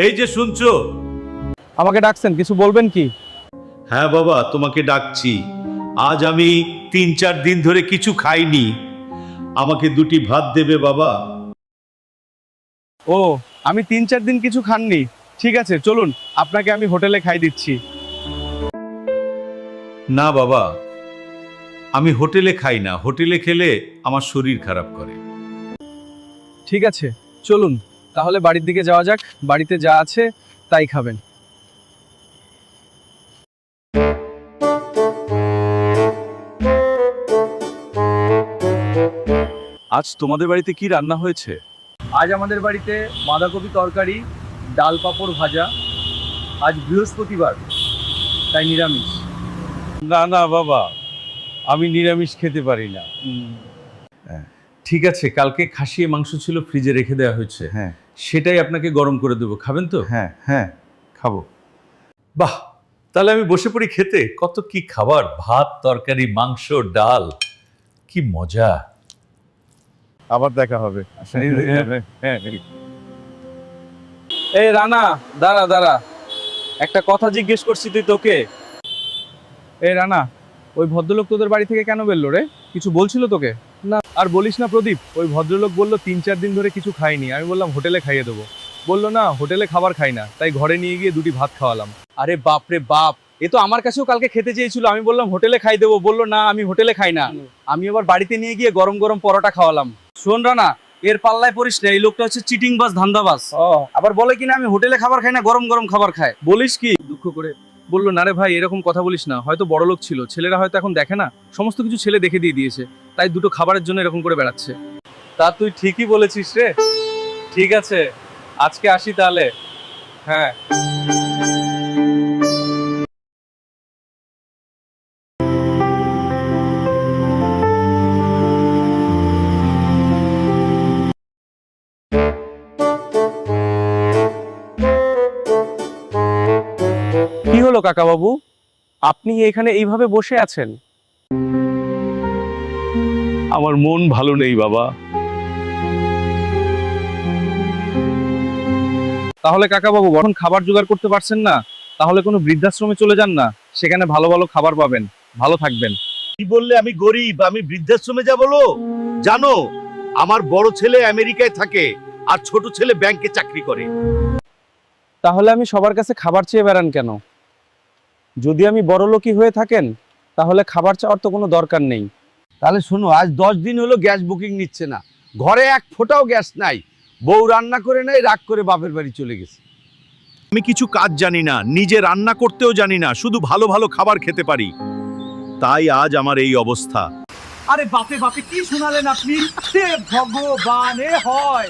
এই যে শুনছো? আমাকে ডাকছেন, কিছু বলবেন কি? হ্যাঁ বাবা, তোমাকে ডাকছি। আজ আমি 3-4 দিন ধরে কিছু খাইনি। আমাকে 2টি ভাত দেবে বাবা? ও, আমি 3-4 দিন কিছু খাননি। ঠিক আছে, চলুন আপনাকে আমি হোটেলে খাই দিচ্ছি। না বাবা, আমি হোটেলে খাই না। হোটেলে খেলে আমার শরীর খারাপ করে। ঠিক আছে, চলুন তাহলে বাড়ির দিকে যাওয়া যাক। বাড়িতে যা আছে তাই খাবেন। আজ তোমাদের বাড়িতে কি রান্না হয়েছে? আজ আমাদের বাড়িতে বাঁধাকপি তরকারি, ডাল পাঁপড় ভাজা। আজ বৃহস্পতিবার, তাই নিরামিষ। না না বাবা, আমি নিরামিষ খেতে পারি না। ঠিক আছে, কালকে খাসি মাংস ছিল, ফ্রিজে রেখে দেওয়া হয়েছে। হ্যাঁ সেটাই আপনাকে গরম করে দেবো, খাবেন তো? হ্যাঁ হ্যাঁ, খাবো। বাহ, তাহলে আমি বসে পড়ি খেতে। কত কি খাবার, ভাত তরকারি মাংস ডাল, কি মজা। আবার দেখা হবে। এই রানা, দাঁড়া দাঁড়া, একটা কথা জিজ্ঞেস করছি তুই তোকে। এই রানা, ওই ভদ্রলোক তোদের বাড়ি থেকে কেন বেরলো রে? কিছু বলছিল তোকে? না আর বলিস না প্রদীপ, ওই ভদ্রলোক বললো 3-4 দিন ধরে কিছু খাইনি। আমি বললাম হোটেলে খাইয়ে দেবো, বললো না হোটেলে খাবার খাই না, তাই ঘরে নিয়ে গিয়ে 2টি ভাত খাওয়ালাম। আরে বাপ রে বাপ, এ তো আমার কাছেও কালকে খেতে চেয়েছিল। আমি বললাম হোটেলে খাই দেবো, বললো না আমি হোটেলে খাই না। আমি আবার বাড়িতে নিয়ে গিয়ে গরম গরম পরোটা খাওয়ালাম। শোন রানা, এর পাল্লায় পড়িস না, এই লোকটা হচ্ছে চিটিং বাস, ধান্দাবাজ। আবার বলে কিনা আমি হোটেলে খাবার খাই না, গরম গরম খাবার খায়। বলিস কি? দুঃখ করে বললো না রে ভাই, এরকম কথা বলিস না, হয়তো বড় লোক ছিল, ছেলেরা হয়তো এখন দেখে না, সমস্ত কিছু ছেলে দেখে দিয়ে দিয়েছে, তাই 2টো খাবারের জন্য এরকম করে বেড়াচ্ছে। তা তুই ঠিকই বলেছিস রে। ঠিক আছে, আজকে আসি তাহলে। হ্যাঁ। কি হলো কাকা বাবু, আপনি এখানে এইভাবে বসে আছেন? আমার মন ভালো নেই বাবা। তাহলে কাকা বাবু, যখন খাবার জোগাড় করতে পারছেন না, তাহলে কোনো বৃদ্ধাশ্রমে চলে যান না, সেখানে ভালো ভালো খাবার পাবেন, ভালো থাকবেন। কি বললে? আমি গরিব, আমি বৃদ্ধাশ্রমে যাব? জানো, আমার বড় ছেলে আমেরিকায় থাকে আর ছোট ছেলে ব্যাংকে চাকরি করে। তাহলে আমি সবার কাছে খাবার চেয়ে বেড়ান কেন? যদি আমি বড়লোকই হয়ে থাকেন, তাহলে খাবার চাওয়ার তো কোনো দরকার নেই। তাহলে শোনো, আজ 10 দিন হলো গ্যাস বুকিং নিচ্ছে না, ঘরে এক ফোঁটাও গ্যাস নাই, বউ রান্না করে নাই, রাগ করে বাপের বাড়ি চলে গেছে। আমি কিছু কাজ জানি না, নিজে রান্না করতেও জানি না, শুধু ভালো ভালো খাবার খেতে পারি, তাই আজ আমার এই অবস্থা। আরে বাপে বাপে কি শোনালেন আপনি? হে ভগবান, এ হয়